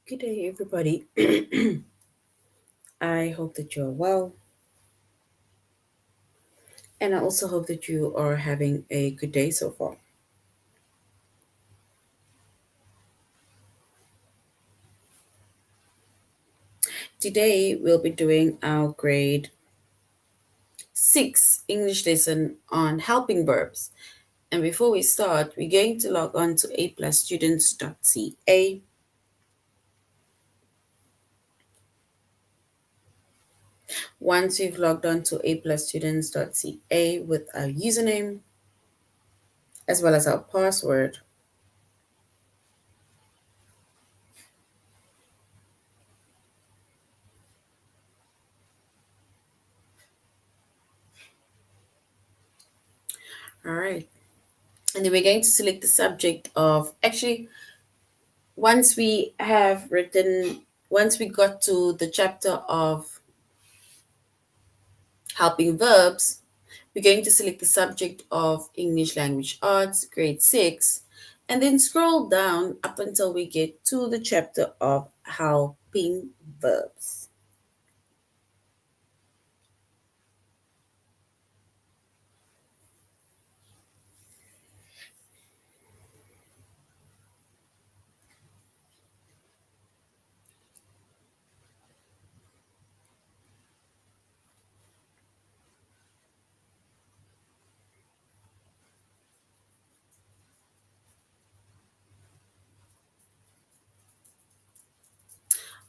Good day, everybody. I hope that you are well, and I also hope that you are having a good day so far. Today, we'll be doing our grade 6 English lesson on helping verbs. And before we start, we're going to log on to aplusstudents.ca. Once we've logged on to aplusstudents.ca with our username as well as our password, all right. And then we're going to select the subject of once we have written, once we got to the chapter of helping verbs, we're going to select the subject of English language arts, grade 6, and then scroll down up until we get to the chapter of helping verbs.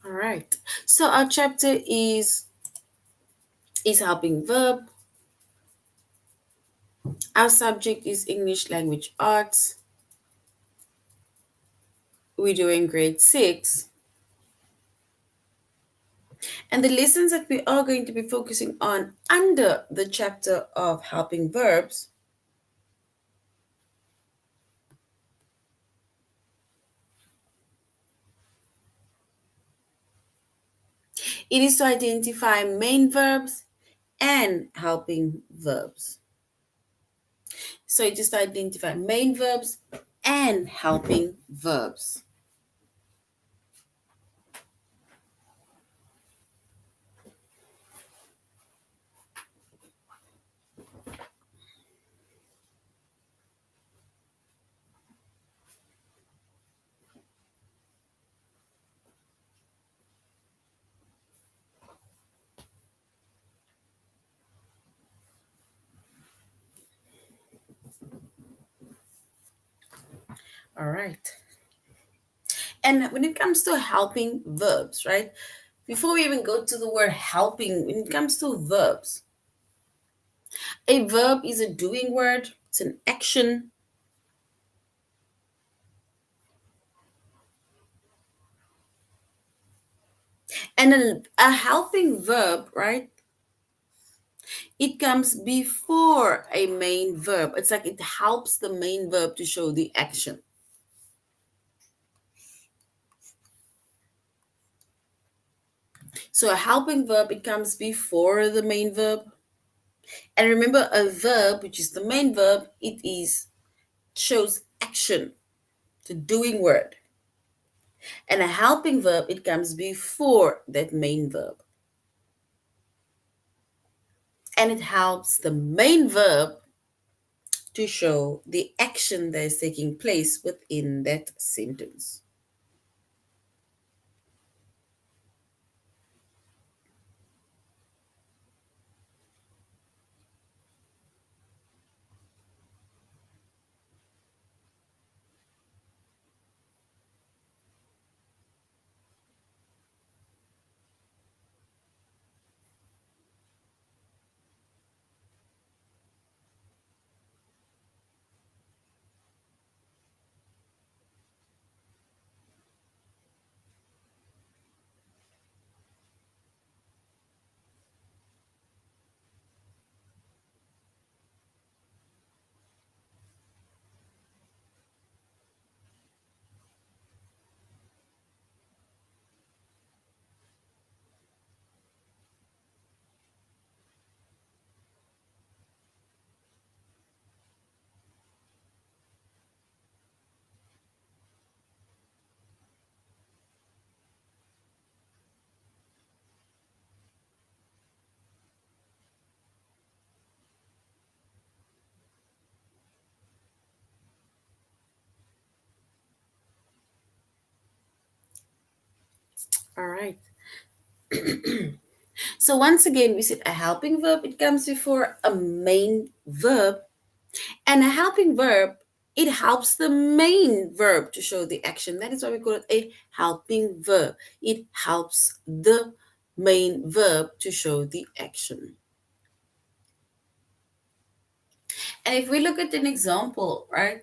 All right. So our chapter is helping verb. Our subject is English language arts. We're doing grade 6. And the lessons that we are going to be focusing on under the chapter of helping verbs, it is to identify main verbs and helping verbs. So it is to identify main verbs and helping verbs. All right. And when it comes to helping verbs, right? Before we even go to the word helping, when it comes to verbs, a verb is a doing word, it's an action. And a helping verb, right? It comes before a main verb. It's like it helps the main verb to show the action. So a helping verb, it comes before the main verb. And remember, a verb, which is the main verb, it is shows action, the doing word. And a helping verb, it comes before that main verb. And it helps the main verb to show the action that is taking place within that sentence. All right. So once again, we said a helping verb, it comes before a main verb. And a helping verb, it helps the main verb to show the action. That is why we call it a helping verb. It helps the main verb to show the action. And if we look at an example, right?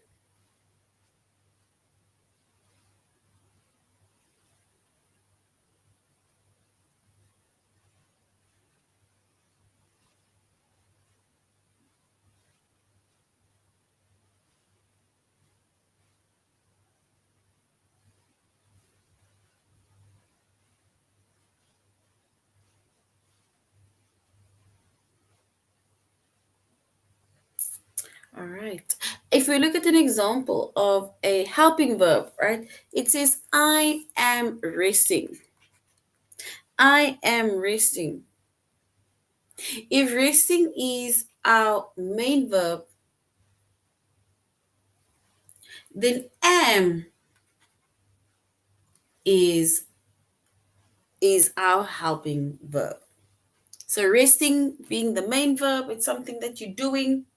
All right. If we look at an example of a helping verb, right? It says, I am resting. I am resting. If resting is our main verb, then am is is our helping verb. So resting being the main verb, it's something that you're doing.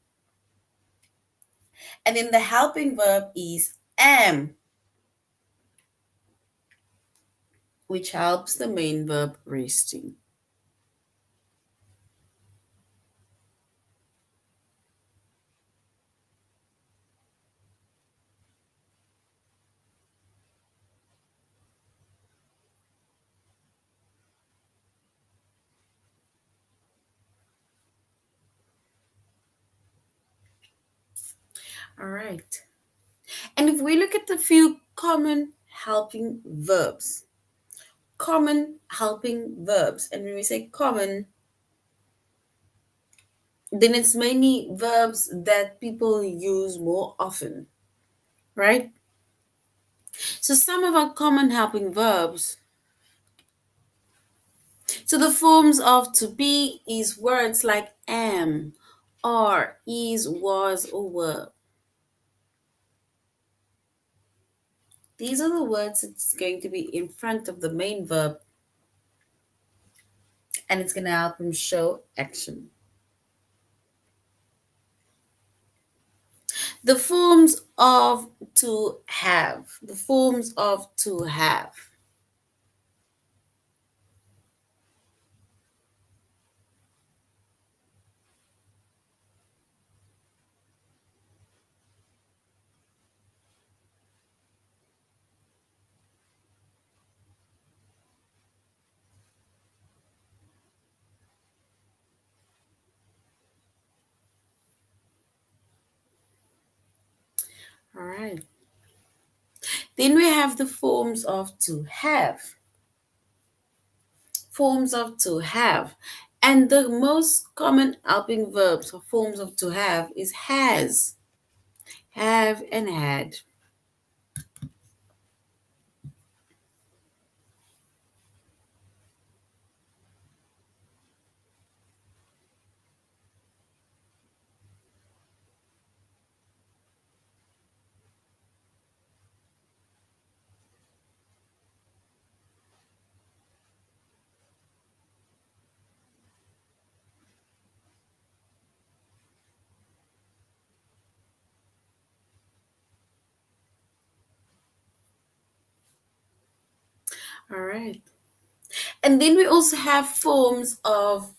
And then the helping verb is am, which helps the main verb resting. All right. And if we look at the few common helping verbs, and when we say common, then it's mainly verbs that people use more often, right? So some of our common helping verbs. So the forms of to be is words like am, are, is, was, or were. These are the words that's going to be in front of the main verb, and it's going to help them show action. The forms of to have. The forms of to have. All right. Then we have the forms of to have. Forms of to have. And the most common helping verbs or forms of to have is has, have, and had. All right. And then we also have forms of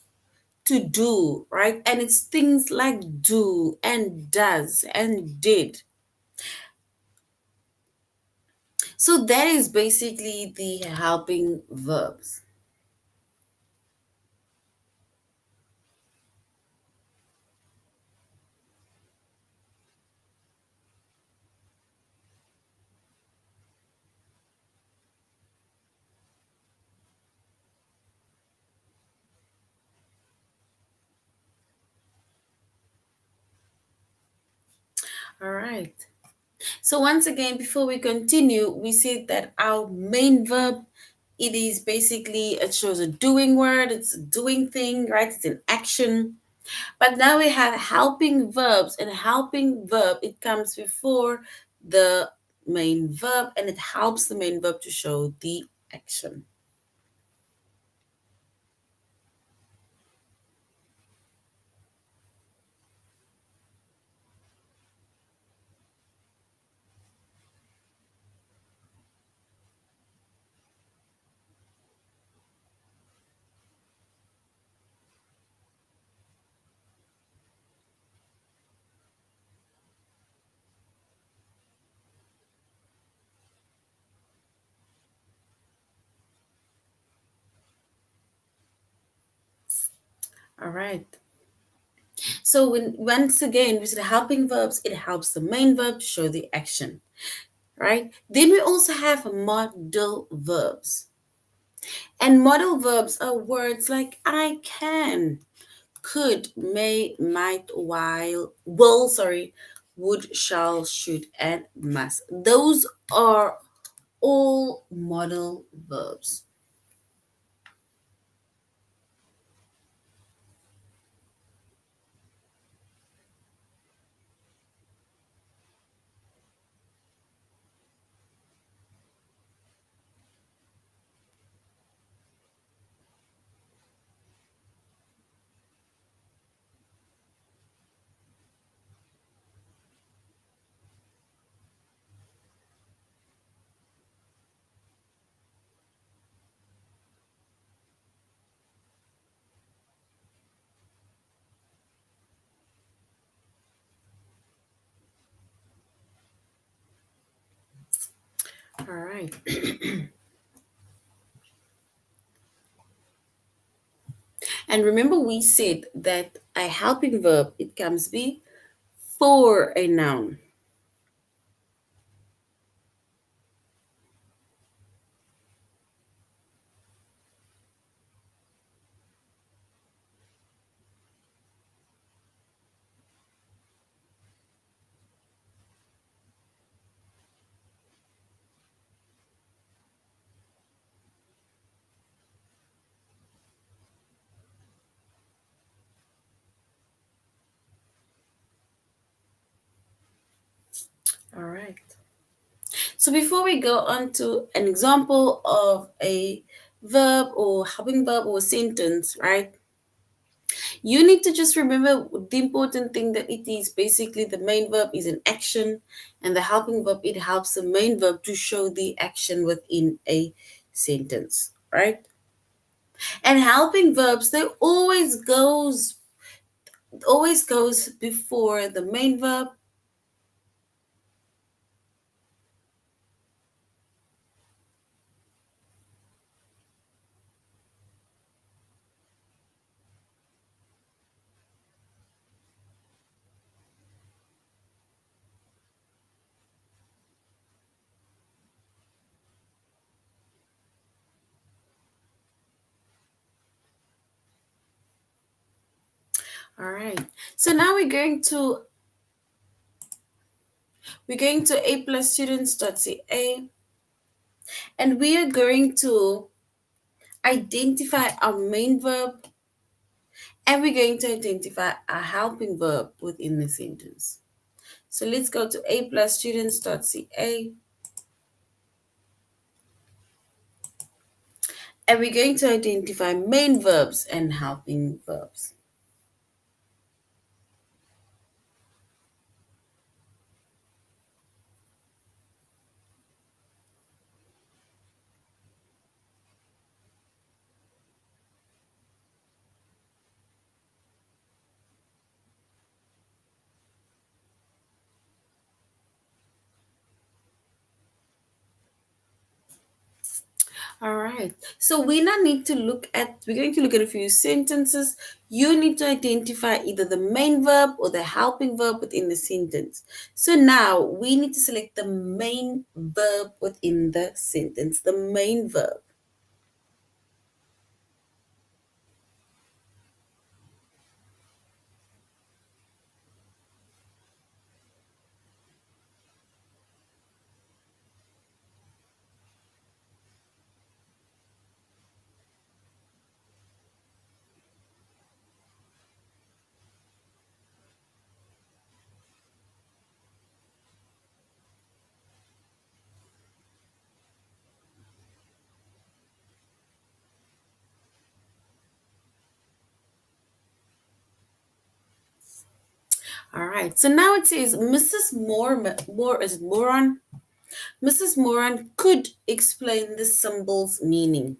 to do, right? And it's things like do and does and did. So that is basically the helping verbs. All right. So once again, before we continue, we said that our main verb, it is basically, it shows a doing word, it's a doing thing, right? It's an action. But now we have helping verbs, and helping verb, it comes before the main verb, and it helps the main verb to show the action. All right. So when once again we said helping verbs, it helps the main verb to show the action, right? Then we also have modal verbs. And modal verbs are words like I can, could, may, might, while, will, sorry, would, shall, should, and must. Those are all modal verbs. All right. And remember we said that a helping verb, it comes before a noun. All right. So before we go on to an example of a verb or helping verb or sentence, right? You need to just remember the important thing that it is basically the main verb is an action, and the helping verb, it helps the main verb to show the action within a sentence, right? And helping verbs, they always goes before the main verb. All right. So now we're going to a plus students.ca, and we are going to identify our main verb, and we're going to identify a helping verb within the sentence. So let's go to a plus students.ca, and we're going to identify main verbs and helping verbs. All right. So we're going to look at a few sentences. You need to identify either the main verb or the helping verb within the sentence. So now we need to select the main verb within the sentence, the main verb. All right. So now it says Mrs. Moran could explain the symbol's meaning.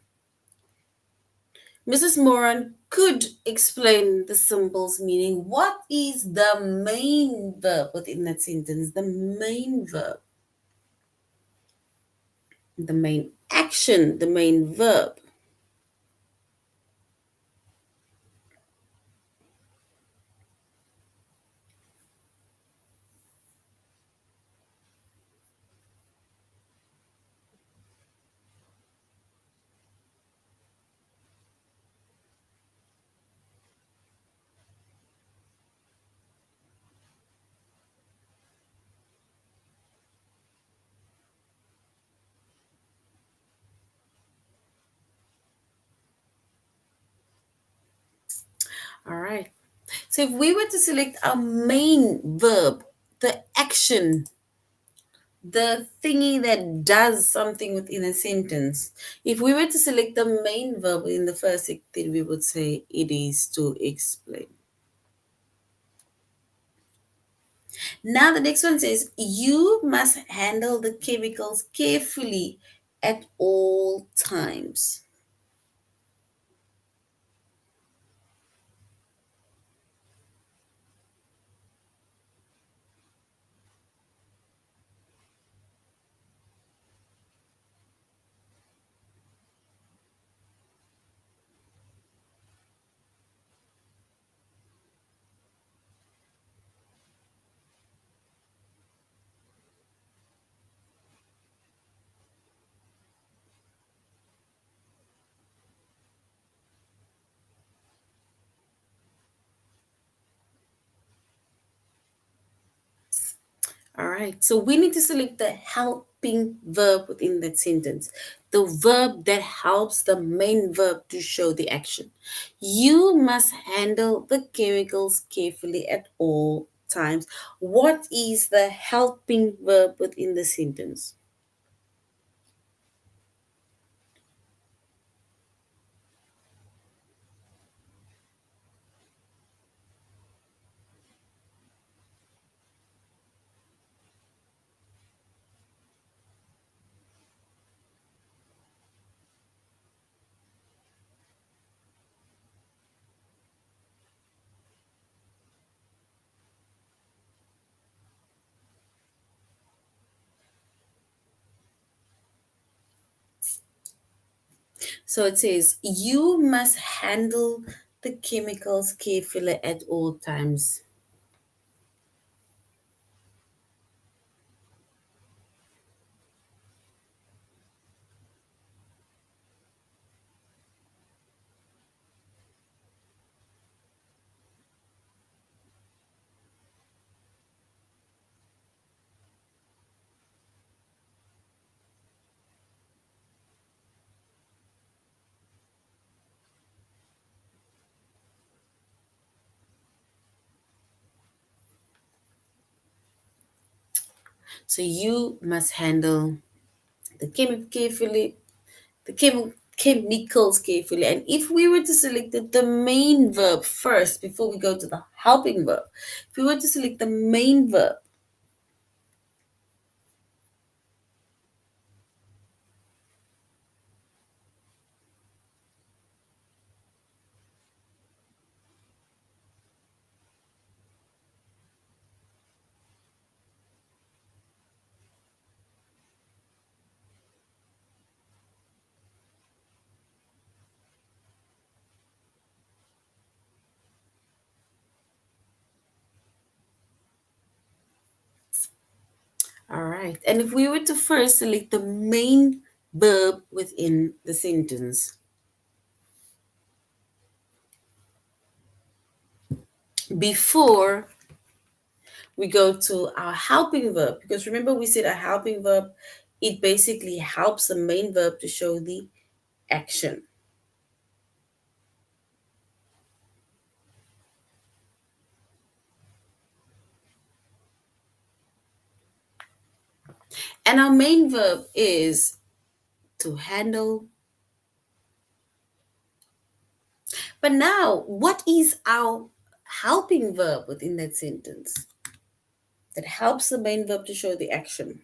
Mrs. Moran could explain the symbol's meaning. What is the main verb within that sentence? The main verb, the main action, the main verb. All right. So if we were to select our main verb, the action, the thingy that does something within a sentence, if we were to select the main verb in the first then we would say it is to explain. Now the next one says you must handle the chemicals carefully at all times. All right, so we need to select the helping verb within that sentence, the verb that helps the main verb to show the action. You must handle the chemicals carefully at all times. What is the helping verb within the sentence? So it says, you must handle the chemicals carefully at all times. So you must handle the chemicals carefully. And if we were to select the main verb first before we go to the helping verb, if we were to select the main verb, all right. And if we were to first select the main verb within the sentence before we go to our helping verb, because remember we said a helping verb, it basically helps the main verb to show the action. And our main verb is to handle. But now, what is our helping verb within that sentence that helps the main verb to show the action?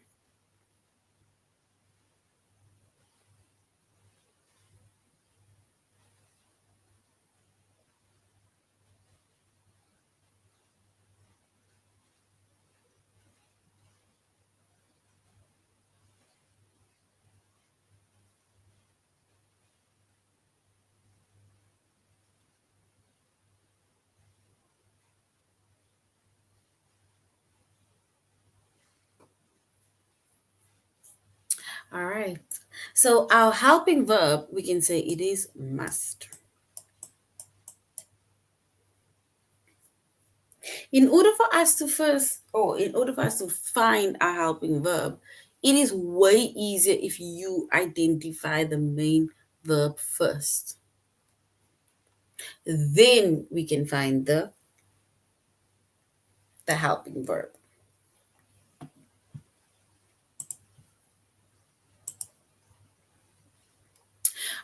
All right. So our helping verb, we can say it is must. In order for us to first, or in order for us to find our helping verb, it is way easier if you identify the main verb first. Then we can find the helping verb.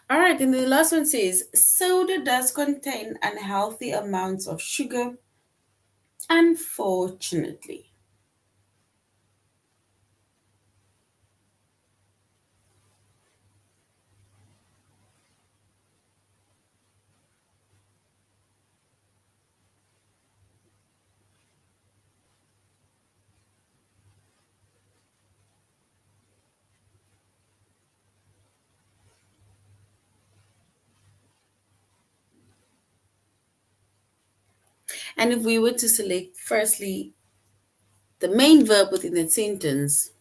All right, and the last one says soda does contain unhealthy amounts of sugar, unfortunately. And if we were to select firstly the main verb within that sentence,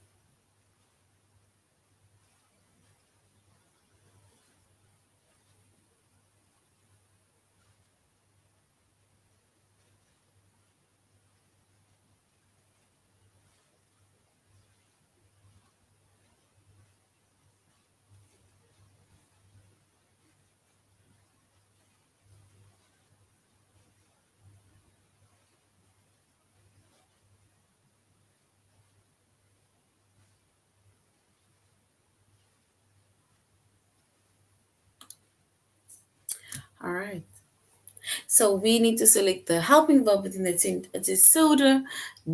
all right. So we need to select the helping verb within that sentence. It says soda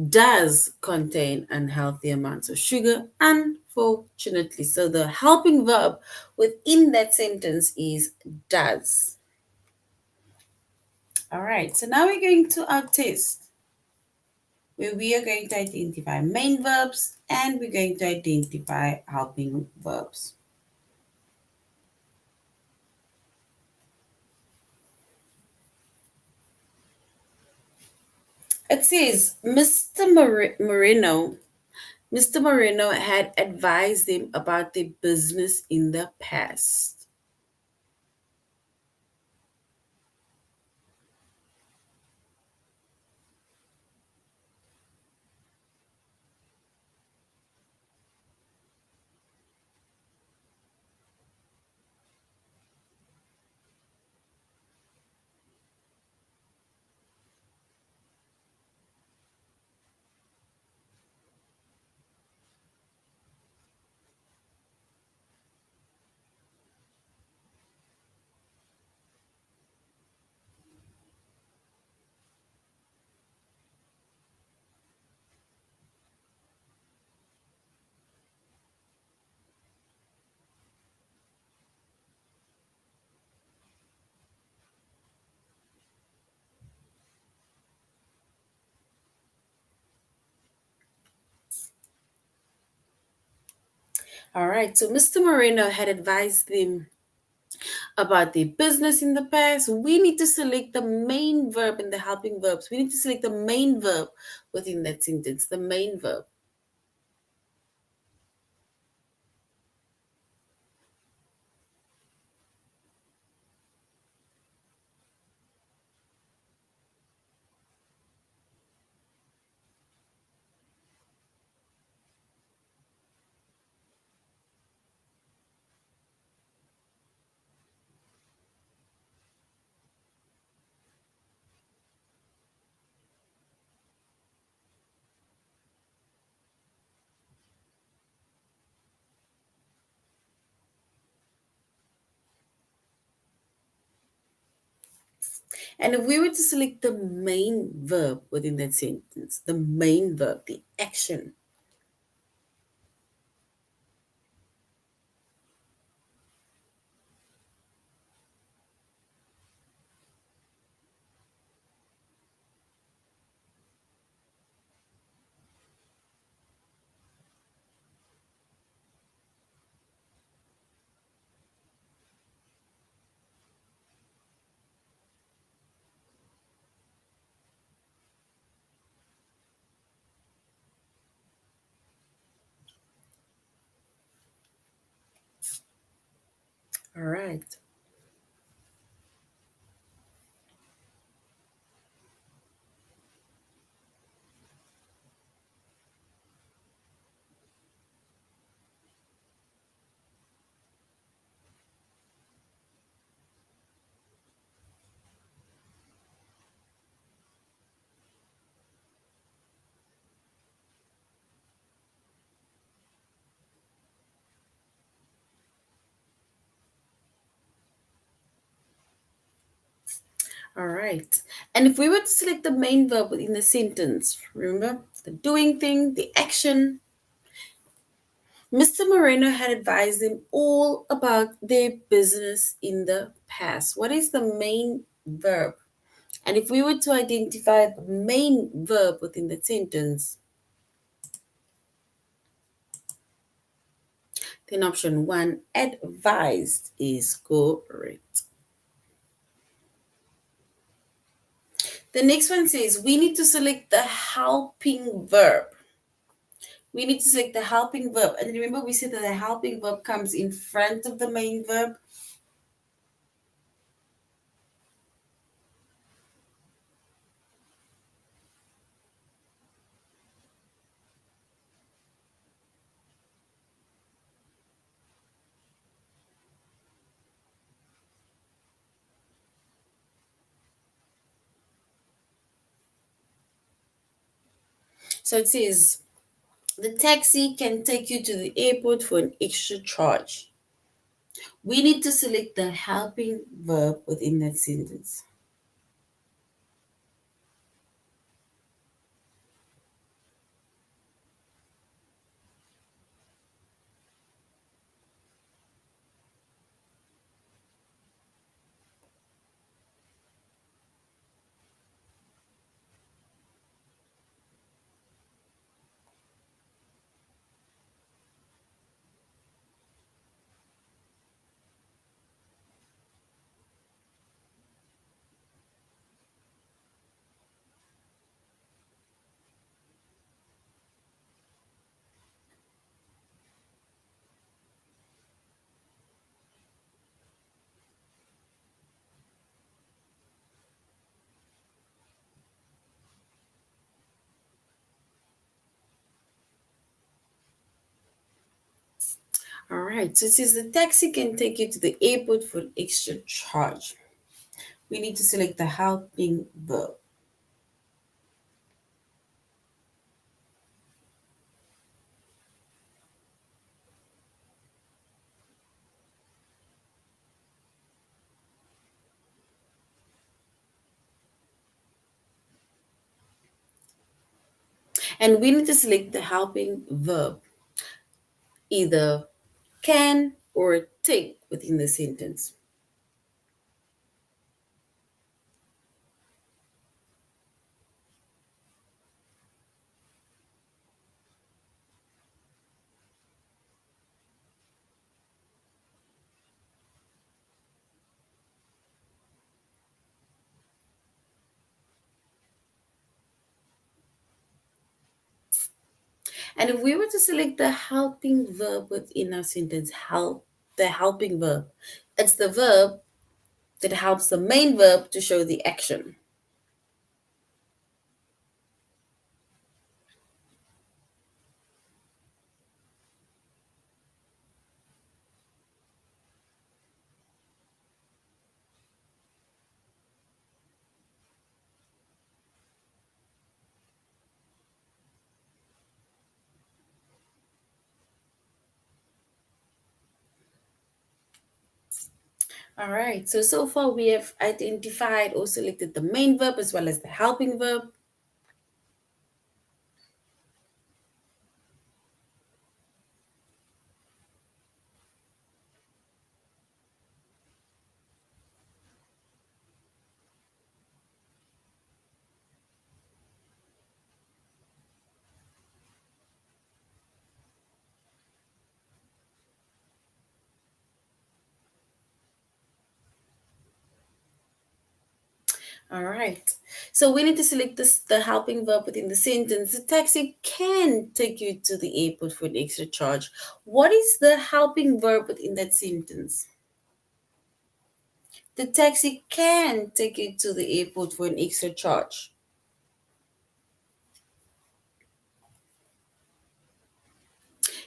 does contain unhealthy amounts of sugar, unfortunately. So the helping verb within that sentence is does. All right, so now we're going to our test where we are going to identify main verbs and we're going to identify helping verbs. It says Mr. Moreno had advised them about their business in the past. All right, so Mr. Moreno had advised them about their business in the past. We need to select the main verb in the helping verbs. We need to select the main verb within that sentence, the main verb. And if we were to select the main verb within that sentence, the main verb, the action. All right. All right. And if we were to select the main verb within the sentence, remember the doing thing, the action, Mr. Moreno had advised them all about their business in the past. What is the main verb? And if we were to identify the main verb within the sentence, then option one, advised, is correct. The next one says we need to select the helping verb. We need to select the helping verb. And remember, we said that the helping verb comes in front of the main verb. So it says the taxi can take you to the airport for an extra charge. We need to select the helping verb within that sentence. All right, so it says the taxi can take you to the airport for an extra charge. We need to select the helping verb. And we need to select the helping verb, either can or take within the sentence. And if we were to select the helping verb within our sentence, help, the helping verb, it's the verb that helps the main verb to show the action. All right, so far we have identified or selected the main verb as well as the helping verb. All right, so we need to select this, the helping verb within the sentence. The taxi can take you to the airport for an extra charge. What is the helping verb within that sentence? The taxi can take you to the airport for an extra charge.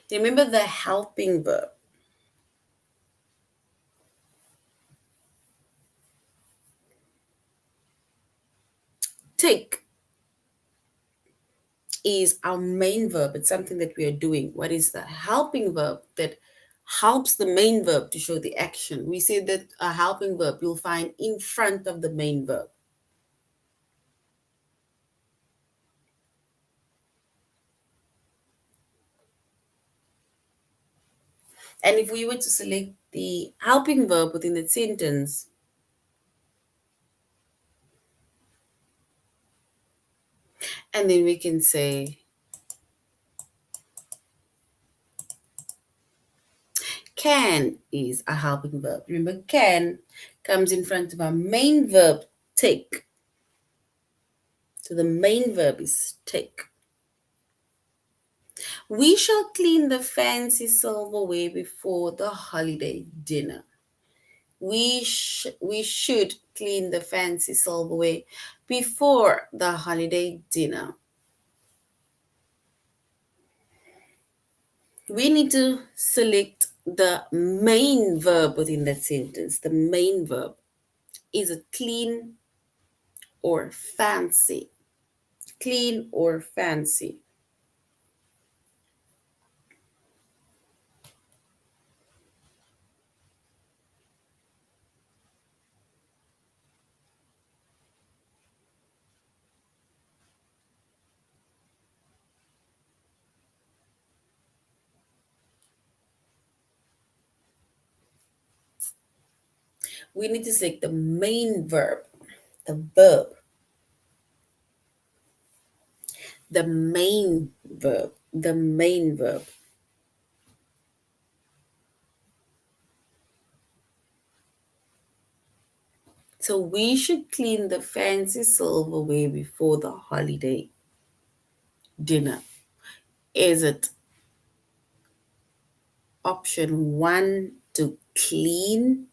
Remember the helping verb. Take is our main verb. It's something that we are doing. What is the helping verb that helps the main verb to show the action? We say that a helping verb you'll find in front of the main verb. And if we were to select the helping verb within the sentence, and then we can say can is a helping verb. Remember, can comes in front of our main verb, take. So the main verb is take. We shall clean the fancy silverware before the holiday dinner. We should clean the fancy silverware before the holiday dinner. We need to select the main verb within that sentence. The main verb is it clean or fancy? Clean or fancy? We need to select the main verb, the verb, the main verb, the main verb. So we should clean the fancy silverware before the holiday dinner. Is it option one to clean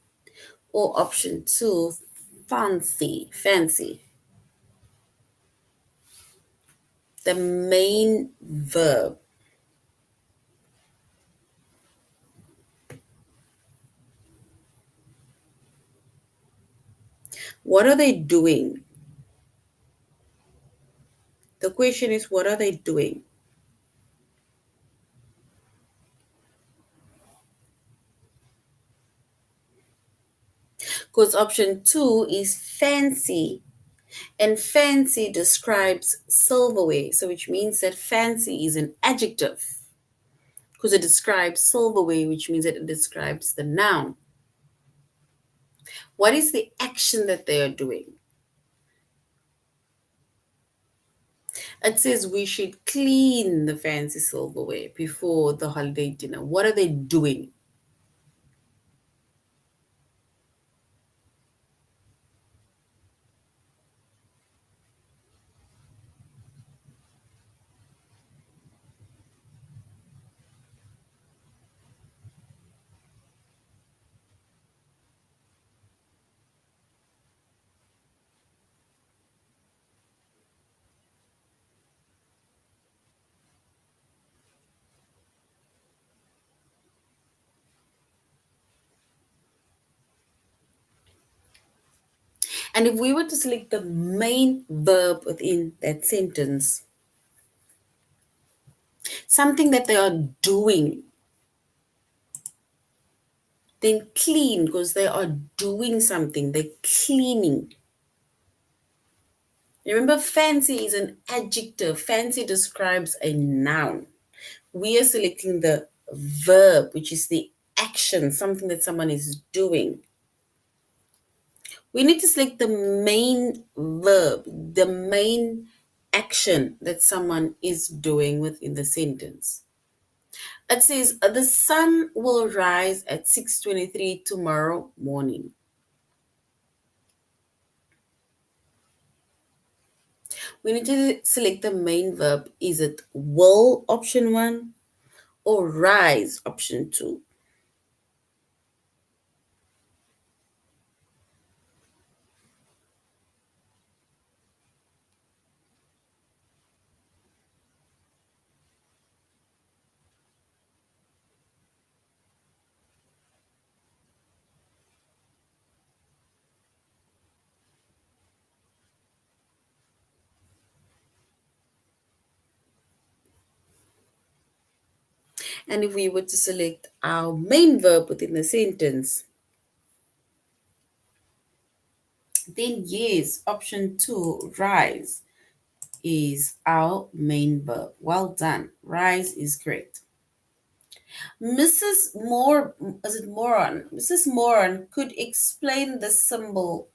or option two fancy? Fancy. The main verb. What are they doing? The question is, what are they doing? Because option two is fancy, and fancy describes silverware, so which means that fancy is an adjective because it describes silverware, which means that it describes the noun. What is the action that they are doing? It says we should clean the fancy silverware before the holiday dinner. What are they doing? And if we were to select the main verb within that sentence, something that they are doing, then clean because they are doing something, they're cleaning. Remember, fancy is an adjective, fancy describes a noun. We are selecting the verb, which is the action, something that someone is doing. We need to select the main verb, the main action that someone is doing within the sentence. It says the sun will rise at 6:23 tomorrow morning. We need to select the main verb. Is it will, option one, or rise, option two? And if we were to select our main verb within the sentence, then yes, option two, rise, is our main verb. Well done. Rise is correct. Mrs. Moore, is it Moron? Mrs. Moron could explain the symbol's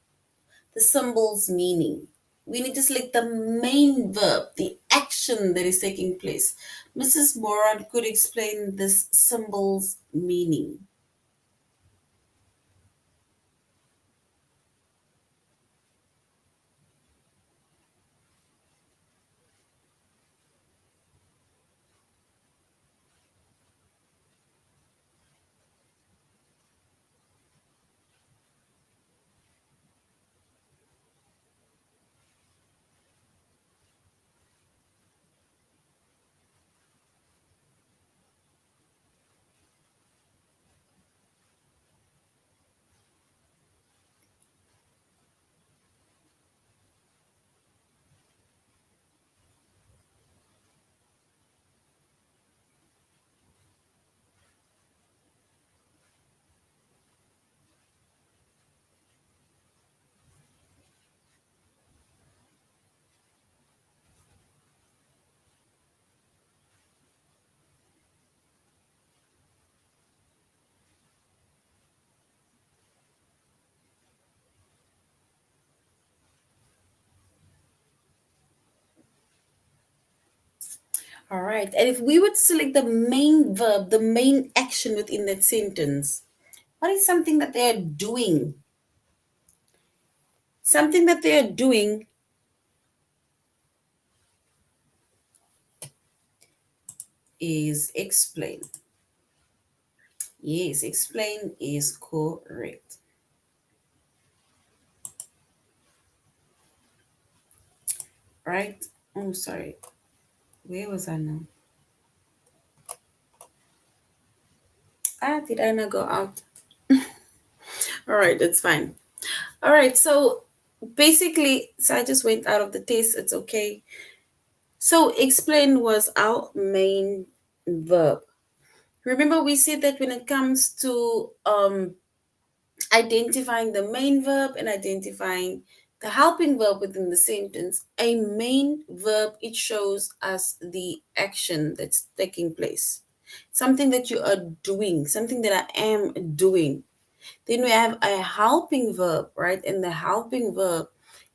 meaning. We need to select the main verb, the action that is taking place. Mrs. Moron could explain this symbol's meaning. All right. And if we would select the main verb, the main action within that sentence, what is something that they are doing? Something that they are doing is explain. Yes, explain is correct. Right? Oh, sorry. Where was I now? Did I not go out? All right, that's fine. All right, so basically, so I just went out of the test. It's okay. So explain was our main verb. Remember, we said that when it comes to identifying the main verb and identifying the helping verb within the sentence, a main verb, it shows us the action that's taking place. Something that you are doing, something that I am doing. Then we have a helping verb, right? And the helping verb,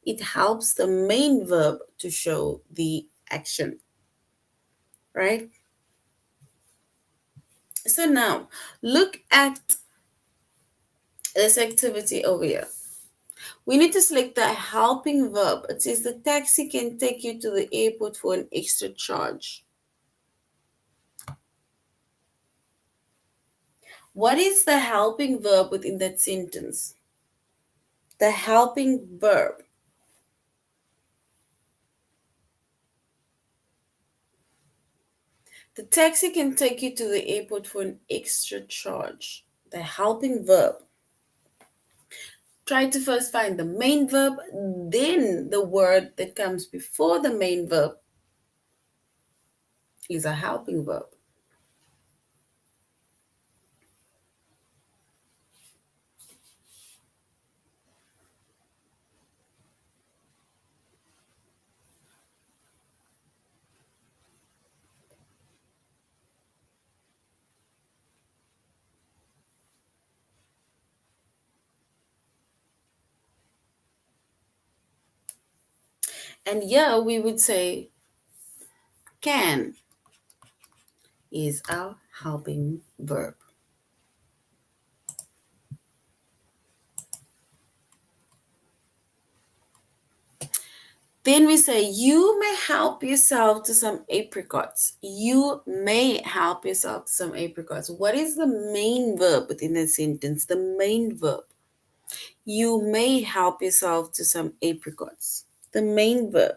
it helps the main verb to show the action, right? So now look at this activity over here. We need to select the helping verb. It says the taxi can take you to the airport for an extra charge. What is the helping verb within that sentence? The helping verb. The taxi can take you to the airport for an extra charge. The helping verb. Try to first find the main verb, then the word that comes before the main verb is a helping verb. And here we would say can is our helping verb. Then we say, you may help yourself to some apricots. You may help yourself to some apricots. What is the main verb within that sentence? The main verb. You may help yourself to some apricots. The main verb.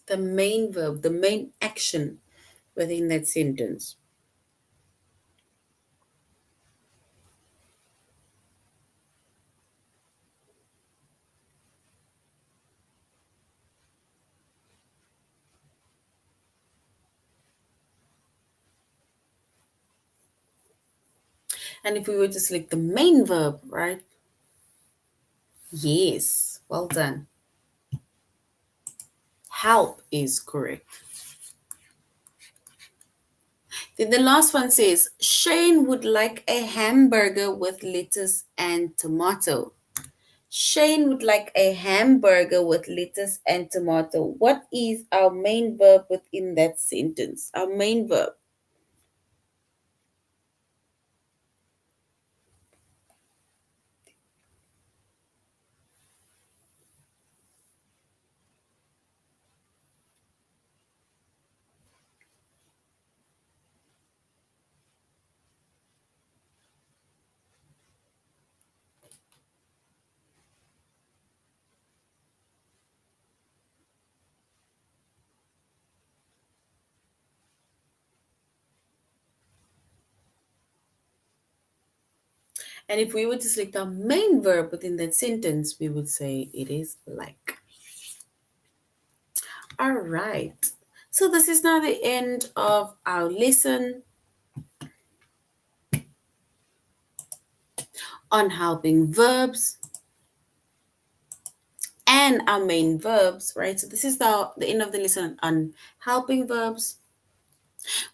The main verb, the main action within that sentence. And if we were to select the main verb, right? Yes, well done. Help is correct. Then the last one says, Shane would like a hamburger with lettuce and tomato. Shane would like a hamburger with lettuce and tomato. What is our main verb within that sentence? Our main verb. And if we were to select our main verb within that sentence, we would say it is like. All right. So this is now the end of our lesson on helping verbs and our main verbs, right? So this is the end of the lesson on helping verbs.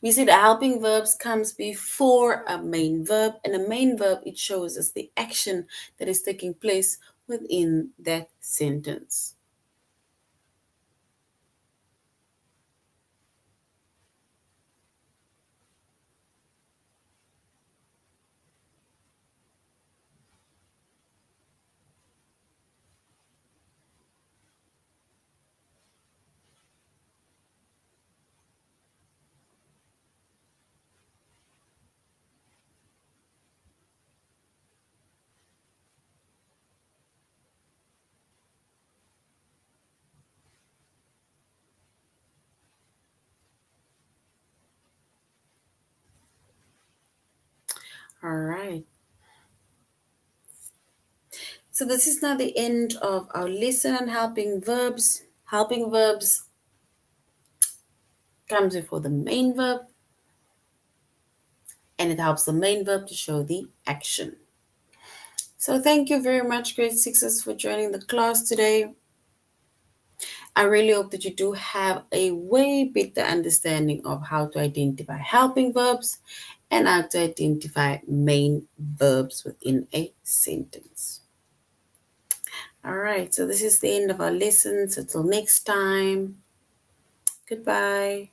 We see the helping verbs comes before a main verb, and a main verb, it shows us the action that is taking place within that sentence. All right. So this is now the end of our lesson on helping verbs. Helping verbs comes before the main verb, and it helps the main verb to show the action. So thank you very much, grade sixes, for joining the class today. I really hope that you do have a way better understanding of how to identify helping verbs and how to identify main verbs within a sentence. All right, so this is the end of our lesson. So till next time, goodbye.